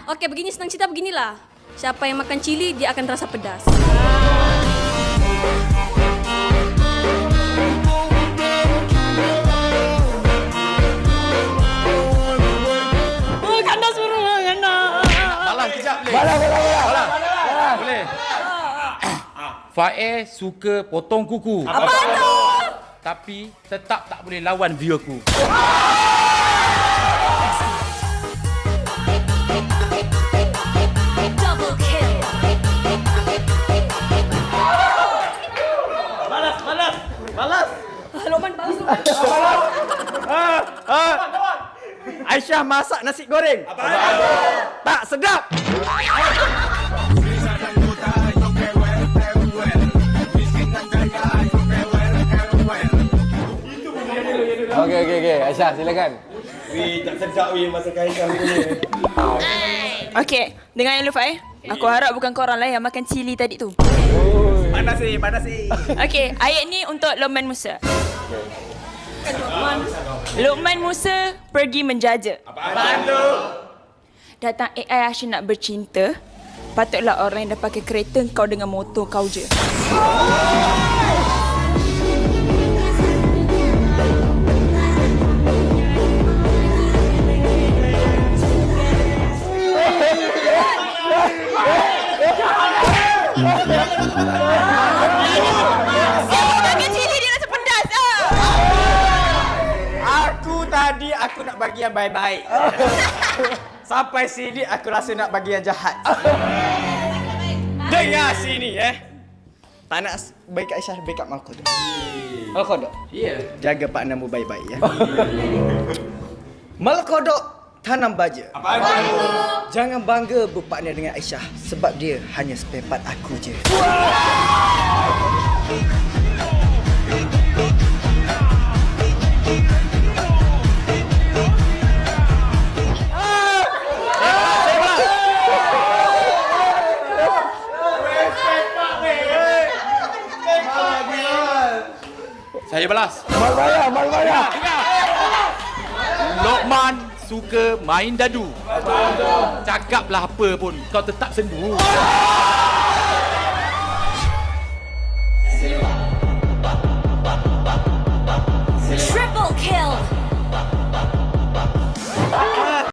Okey, begini senang cerita beginilah. Siapa yang makan cili, dia akan terasa pedas. Kandas semua, kandas. Balas kejap boleh. Balas. Boleh. Fae suka potong kuku. Apa tu? Tapi tetap tak boleh lawan view aku. Double kill. Balas. Lokman, balas. Aisyah masak nasi goreng. Tak sedap. Okey. Aisyah, silakan. Tak sedap masakan Aisyah punya. Okey, dengar yang Lufai. Aku harap bukan korang lah yang makan cili tadi tu. Panas sih. Okey, ayat ni untuk Luqman Musa. Luqman Musa pergi menjaja. Apaan tu? Datang AI asyik nak bercinta. Patutlah orang yang dah pakai kereta kau dengan motor kau je. Siapa makan cili dia rasa pedas ah. Aku nak bagi yang baik-baik. Sampai sini aku rasa nak bagi yang jahat. Dengar sini Tak nak baik Aisyah, backup Malko tu. Malkodok. Ya. Jaga partnermu baik-baik ya. Malkodok tanam baja. Apaan tu? Jangan bangga berpartner dengan Aisyah sebab dia hanya spare part aku je. Saya balas. Mal bayar. Lokman suka main dadu. Cakaplah apa pun, kau tetap sendu.